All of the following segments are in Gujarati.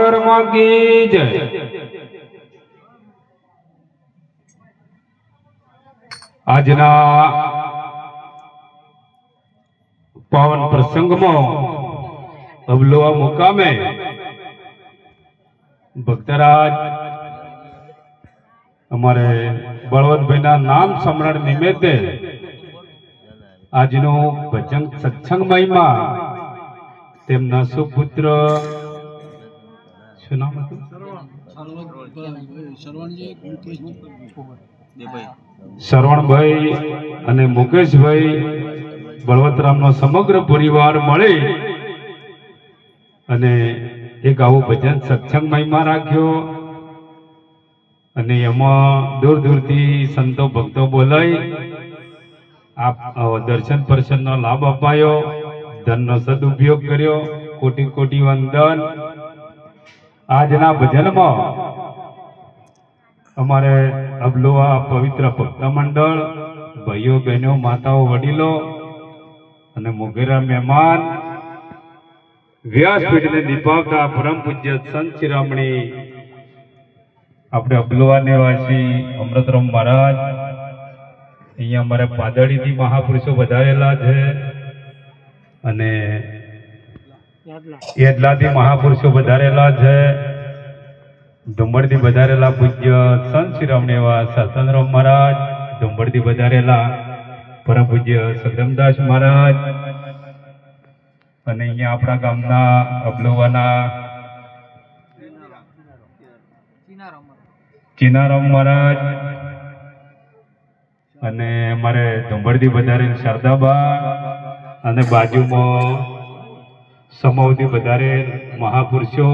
શર્મા કી જય। આજના પાવન પ્રસંગમાં અબલોવા મુકામે ભક્તરાજ અમારે બળવંતભાઈના નામ સ્મરણ નિમિત્તે આજનો ભજન સત્સંગ મહિમા તેમના સુપુત્ર શું નામ હતું? શ્રવણભાઈ અને મુકેશભાઈ બળવંતરામનો સમગ્ર પરિવાર મળી અને એક આવું ભજન સત્સંગ મહિમા રાખ્યો અને એમાં દૂર દૂરથી સંતો ભક્તો બોલાઈ દર્શન પરશનનો લાભ અપાયો, ધનનો સદુપયોગ કર્યો। કોટી કોટી વંદન। આજના ભજનમાં અમારે અબલોવા પવિત્ર ભક્ત મંડળ, ભાઈઓ બહેનો, માતાઓ, વડીલો અને મોગેરા મહેમાન, વ્યાસપીઠને દીપાવતા પરમ પૂજ્ય સંત શિરોમણી આપણે અબલોવા નિવાસી અમૃતરામ મહારાજ, અહીંયા અમારે પાદળીથી મહાપુરુષો વધારેલા છે અને એડલાથી મહાપુરુષો વધારેલા છે, ધુંબડથી વધારેલા પૂજ્ય સંત શિરોમણી એવા સતનરામ મહારાજ, ધુંબડથી વધારેલા પરમ પૂજ્ય સદમદાસ મહારાજ અને અહીંયા આપણા ગામના અબલોવાના ચીનારામ મહારાજ અને અમારે ધુંબડથી વધારે શારદાબા અને બાજુમાં સમૌથી વધારે મહાપુરુષો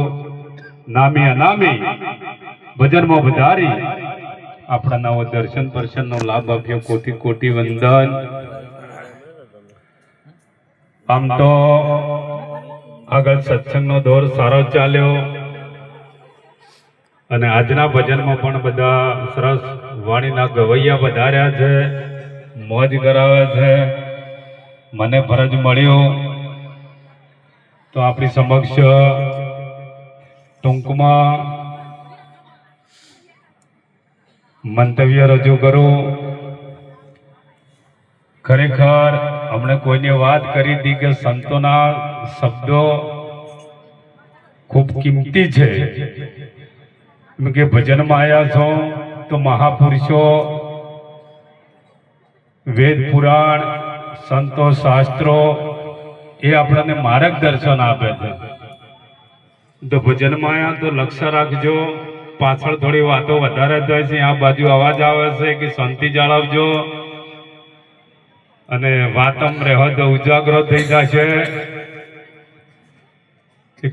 નામી અનામી ભજનમાં વધારી આપણા નવો દર્શન પરશનનો લાભ આપ્યો। કોટી કોટી વંદન। આમ તો આગળ સત્સંગનો દોર સારો ચાલ્યો અને આજના ભજનમાં પણ બધા સરસ વાણીના ગવૈયા વધાર્યા છે, મોજ કરાવે છે। મને ફરજ મળ્યો તો આપણી સમક્ષ ટૂંકમાં મંતવ્ય રજૂ કરું। ખરેખર હમણે કોઈને વાત કરી હતી કે સંતોના શબ્દો ખૂબ કિંમતી છે, કે ભજનમાં આવ્યા છો તો મહાપુરુષો, વેદ પુરાણ, સંતો, શાસ્ત્રો એ આપણને માર્ગદર્શન આપે છે। તો ભજનમાં આવ્યા તો લક્ષ્ય રાખજો, પાછળ થોડી વાતો વધારે થાય છે, આ બાજુ અવાજ આવે છે કે શાંતિ જાળવજો અને વાતમ રહો તો ઉજાગરો થઈ જશે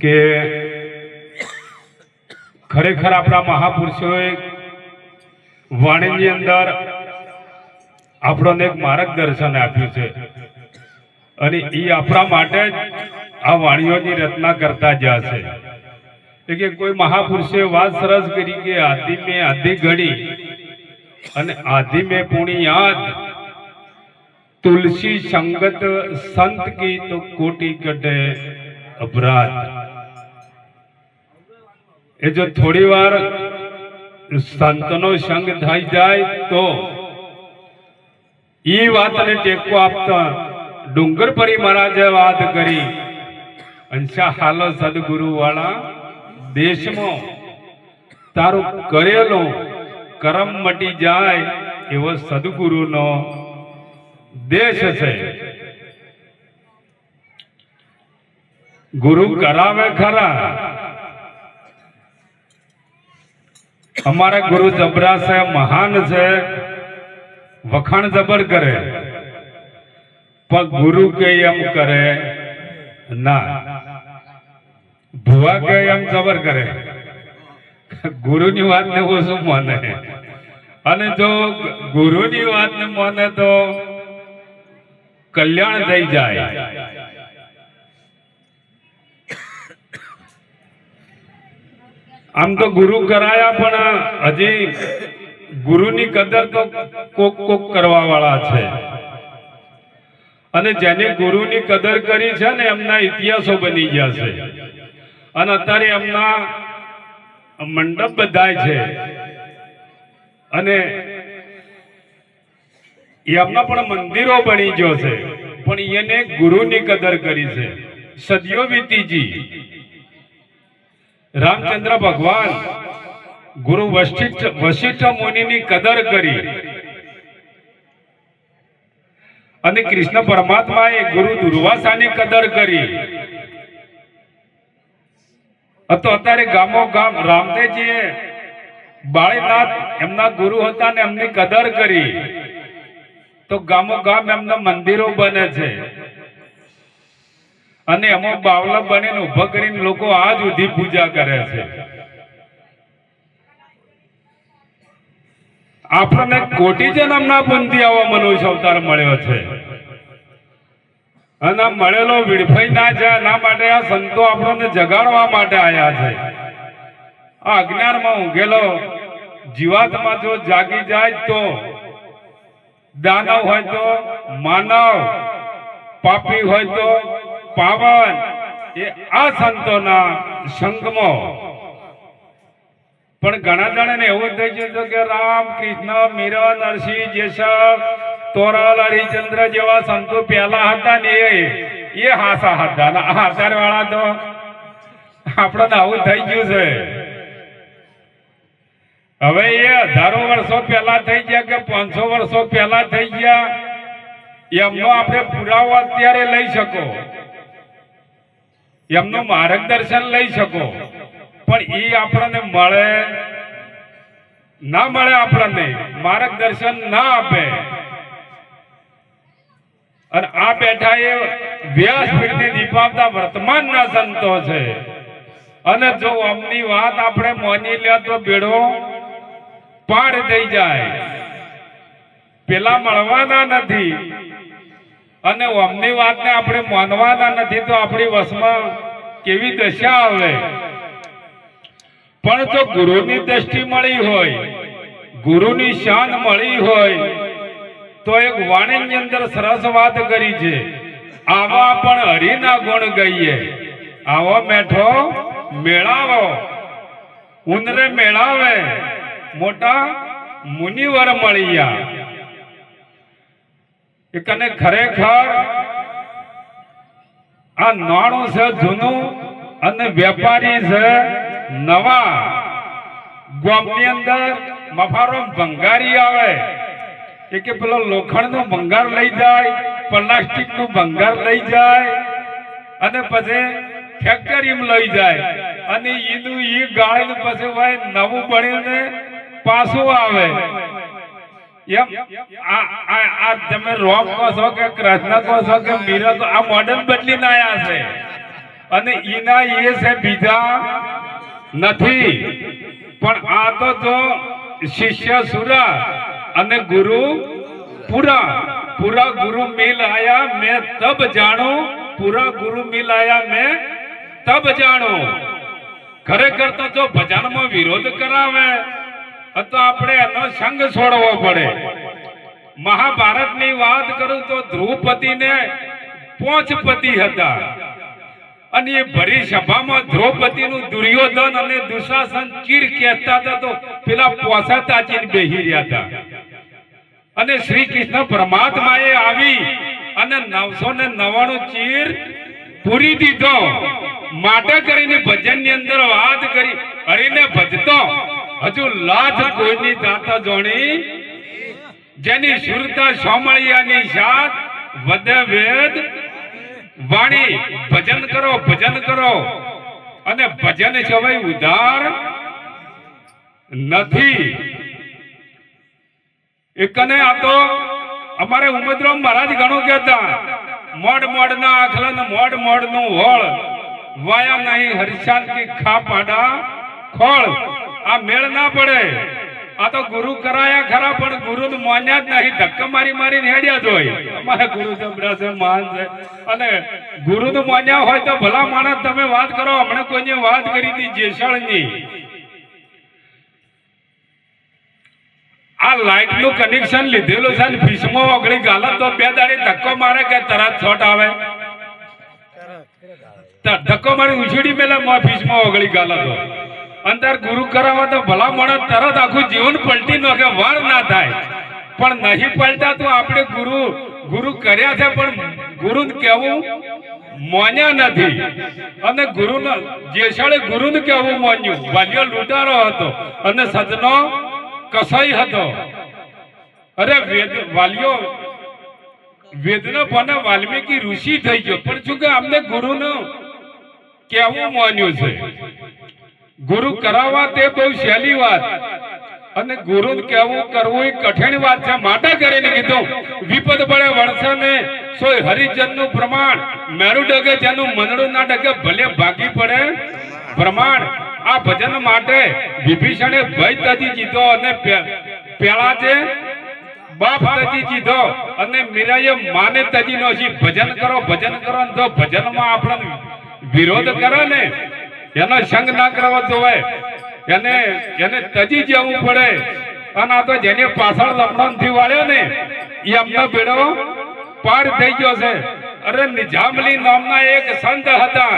કે ખરેખર આપણા મહાપુરુષોએ વાણીની અંદર આપણને એક માર્ગદર્શન આપ્યું છે અને એ આપણા માટે જ આ વાણીઓની રચના કરતા જશે। કે કોઈ મહાપુરુષે વાત સરસ કરી કે આદિ મેં આદિ ઘડી અને આદિ મેં પુણી યાદ, તુલસી સંગત સંત કી તો કોટી કટે અપરાધ। એ જો થોડી વાર સંતનો સંગ થઈ જાય તો એ વાતને ટેકો આપતા ડુંગરપરી મહારાજે વાત કરી, અંશા હાલો સદગુરુ વાળા દેશમાં તારું કરેલો કરમ મટી જાય એવો સદગુરુનો દેશ છે। ગુરુ કરાવે ખરા, અમારા ગુરુ જબરા છે, મહાન છે, વખાણ જબર કરે, પણ ગુરુ કે એમ કરે ના, ભુવા કે એમ જબર કરે, ગુરુની વાત ને ઓછું માને અને જો ગુરુની વાત ને માને તો કલ્યાણ થઈ જાય। આમ તો ગુરુ કરાયા પણ હજી ગુરુની કદર તો કોક કોક કરવા વાળા છે અને જેને ગુરુની કદર કરી છે ને એમના ઇતિહાસો બની ગયા છે અને અત્યારે એમના મંડપ બધાય છે અને એમના પણ મંદિરો બની ગયો છે, પણ એને ગુરુની કદર કરી છે. સદીઓ વીતીજી રામચંદ્ર ભગવાન ગુરુ વશિષ્ઠ મુનિની કદર કરી અને કૃષ્ણ પરમાત્માએ ગુરુ દુર્વાસાની કદર કરી. તો અત્યારે ગામો ગામ રામદેવજીએ બાળીનાથ એમના ગુરુ હતા ને એમની કદર કરી, તો ગામો ગામ એમના મંદિરો બને છે અને એમાં બાવલા બનીને ઉભા કરીને લોકો આજ સુધી પૂજા કરે છે. આપણને કોટી જન્મના પુણ્યથી આવો મનુષ્ય અવતાર મળ્યો છે અને મળેલો વિડફાઈ ના જાય એના માટે આ સંતો આપણને જગાડવા માટે આવ્યા છે. આ અજ્ઞાનમાં ઊંઘેલો જીવાત્મા જો જાગી જાય તો દાનવ હોય તો માનવ, પાપી હોય તો પાવન, એ આ સંતોના સંગમાં. પણ ઘણા જણાને એવું થઈ ગયું છે કે રામ, કૃષ્ણ, મીરા, નરસિંહ, જેસવ, તોરલ, હરિચંદ્ર જેવા સંતો પહેલા હતા ને એ હાસા હતા. હાસાર વાળા તો આપણને આવું થઈ ગયું છે. હવે એ હજારો વર્ષો પહેલા થઈ ગયા કે 500 વર્ષો પહેલા થઈ ગયા, એમનો આપણે પુરાવો અત્યારે લઈ શકો, એમનું માર્ગદર્શન લઈ શકો, પણ એ આપણને મળે ના મળે, આપણને માર્ગદર્શન ના આપે. અને આ બેઠા એ વ્યાસપીઠથી દીપાવતા વર્તમાનના સંતો છે. અને જો અમની વાત આપણે માની લે તો બેડો પાર થઈ જાય. પેલા મળવાના નથી અને અમની વાતને આપણે માનવાના નથી તો આપણી વશમાં કેવી દશા આવે. પણ જો ગુરુની દ્રષ્ટિ મળી હોય, ગુરુની શાન મળી હોય તો એક વાણીની અંદર સરસ વાત કરી છે, આવા પણ હરિના ગુણ ગઈએ, આવો મેઠો મેળાવો, ઉંદરે મેળાવે મોટા મુનિવર મળ્યા. કને ખરેખર આ નાણું છે જૂનું અને વેપારી છે નવા. ગામની અંદર મફારો ભંગારી આવે એ કે પેલો લોખંડ નું ભંગાર લઈ જાય, પ્લાસ્ટિક નું ભંગાર લઈ જાય અને પછી ફેક્ટરીમાં લઈ જાય અને એનું એ ગાળીને પછી ભાઈ નવું બનીને પાછું આવે. એમ આ તમે રોમ કહો છો કે કૃષ્ણ કહો છો કે મીરા કહો, આ મોડલ બદલીને આવ્યા છે અને એના એ છે બીજા નથી. પણ આ તો જો શિષ્ય સુરા અને ગુરુ પૂરા, પૂરા ગુરુ મિલ આયા મેં તબ જાણું, પૂરા ગુરુ મિલ આયા મેં તબ જાણું. ખરેખર તો જો ભજનમાં વિરોધ કરાવે તો આપણે એનો સંગ છોડવો પડે. મહાભારતની વાત કરું તો દ્રૌપદીને 5 પતિ હતા અને એ ભરી સભામાં દ્રૌપદીનું દુર્યોધન અને દુશાસન ચીર કહેતા હતા તો પેલા પોસા તાચીને બેહી રહ્યા હતા. અને શ્રી કૃષ્ણ પરમાત્માએ આવી અને 999 ચીર પૂરી દીધો. માટે કરીને ભજનની અંદર વાત કરી, હરિને ભજતો હજુ લાજ કોઈની દાતા જોણી, જેની સુરતા સોમળિયાની સાથ વદે વેદ વાણી. ભજન કરો, ભજન કરો, અને ભજન સિવાય ઉધાર નથી. એકને આ તો અમારે ઉમદરામ મહારાજ ઘણું કહેતા, મોડ મોડ ના આખલા ને મોડ મોડ નું હોળ વાયા નહીં હરિશાન કી ખા પાડા ખોળ. આ મેળ ના પડે. આ તો ગુરુ કરાયા ખરા પણ ગુરુ માન્યા જ નહીં, ધક્કા મારી મારીને હેડ્યા જ હોય. અમારા ગુરુ જબરા છે, મહાન છે, અને ગુરુ માન્યા હોય તો ભલા માણસ તમે વાત કરો. હમણાં કોઈને વાત કરી હતી જેસળની, આ લાઈટ નું કનેક્શન લીધેલું છે ને ભીષ્મો ઓગળી ગાલત તો 2 દાડે ધક્કો મારે કે તરત શોટ આવે. ધક્કો મારી ઉછળી મેલે ભીષ્મો ઓગળી ગાલતો અંદર ગુરુ કરાવવા તો ભલા માણસ તરત આખું જીવન પલટી નાખે, વાર ના થાય. પણ નહીં પલટા તો આપણે ગુરુ કર્યા છે પણ ગુરુ કહેવું મોન્યા નથી. અને ગુરુ જેસાળે ગુરુ કહેવું મોન્યું. વાલ્યો લૂંટારો હતો અને સજનો કસાઈ હતો. અરે વાલ્યો વેદના બને વાલ્મીકી ઋષિ થઈ ગયો, પણ શું કે અમને ગુરુનું કેવું માન્યું છે. ગુરુ કરાવવા તે બહુ સહેલી વાત અને ગુરુ કેવું કરવું એ કઠિન વાત છે. માટે કરીને કીધું વિપદ પડે વણસે ને સોય હરિજન નું પ્રમાણ, મેરુ ડગે જેનું મનડું ના ડગે ભલે ભાગી પડે પ્રમાણ. આ ભજન માટે વિભીષણે ભય તજી જીધો અને પેલા છે બાપ તજી જીધો અને મીરાએ માને તજી નો છે. ભજન કરો ને તો ભજનમાં આપણને વિરોધ કરે ને એનો સંગ ના કરવો જોઈએ, એને તજી જવું પડે. અને આ તો જેને પાછળ લમણન થી વાળ્યો ને એમનો બેડો પાર થઈ ગયો છે. અરે નિજામલી નામના એક સંત હતા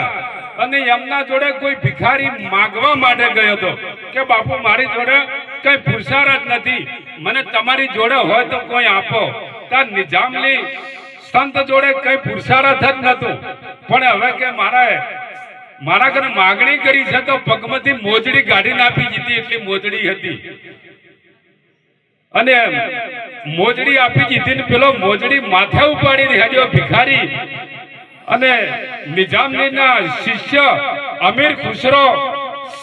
અને એમના જોડે કોઈ ભિખારી માંગવા માટે ગયો હતો કે બાપુ મારી જોડે કઈ પુરુષાર્થ નથી, મને તમારી જોડે હોય તો કોઈ આપો. ત્યાં નિજામલી સંત જોડે કઈ પુરુષાર્થ જ નતું, પણ હવે કે મારા ઘરે માગણી કરી છે તો પગમાંથી મોજડી કાઢીને આપી દીધી. એટલી મોજડી હતી અને મોજડી આપી દીધી ને પેલો મોજડી માથે ઉપાડીને હેડ્યો ભિખારી. અને નિજામના શિષ્ય અમીર ખુસરો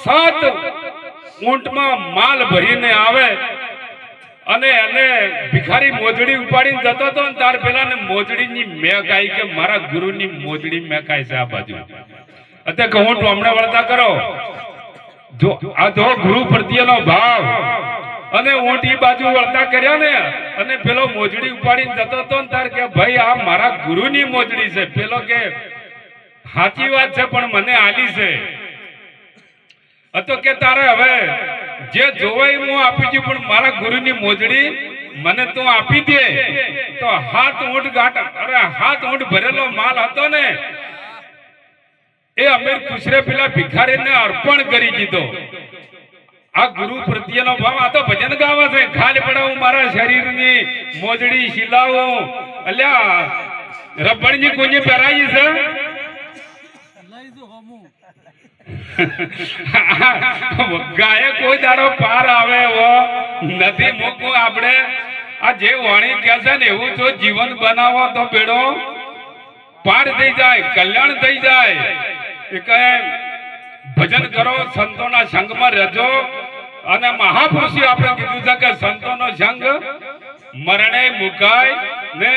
7 ઊંટમાં માલ ભરીને આવે અને એને ભિખારી મોજડી ઉપાડીને જતો હતો ને તાર પેલા મોજડીની મેક આવી કે મારા ગુરુની મોજડી મેકાય છે આ બાજુ. અત્યારે કહું હમણાં વળતા કરો જો આ જો ગુરુ પ્રત્યેનો ભાવ અને ઊંટ ઈ બાજુ વળતા કર્યા ને અને પેલો મોજડી ઉપાડીને જતો હતો ને તાર કે ભાઈ આ મારા ગુરુની મોજડી છે. પેલો કે સાચી વાત છે પણ મને આલી છે. તો કે તારે હવે જે જોવાય હું આપી દઉં પણ મારા ગુરુની મોજડી મને તું આપી દે. તો 7 ઊંટ ગાંઠ અરે 7 ઊંટ ભરેલો માલ હતો ને એ અમીર ખુસરે પેલા ભિખારીને અર્પણ કરી દીધો. આ ગુરુ પ્રત્યેનો ભાવ. આ તો ભજન ગાવા છે, ખાલી પડાવું મારા શરીરની મોજડી શિલાવું. અલ્યા રબડની કોઈને પહેરાઈ છે ગાય કોઈ દાડો પાર આવે એવો નથી મૂકવું. આપણે આ જે વાણી કહે છે ને એવું જો જીવન બનાવો તો બેડો પાર થઈ જાય, કલ્યાણ થઈ જાય. ભજન કરો, સંતોના સંગમાં રહેજો. અને મહાપુરુષે આપણે કીધું છે કે સંતોનો સંગ મરણે મુકાય ને.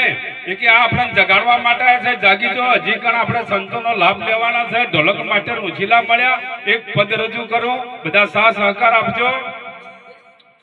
એ કે આ આપણને જગાડવા માટે છે, જાગી જો. હજી પણ આપણે સંતોનો લાભ લેવાના છે. ઢોલક માટે ઉછીલા મળ્યા. એક પદ રજૂ કરું, બધા સાથ સહકાર આપજો.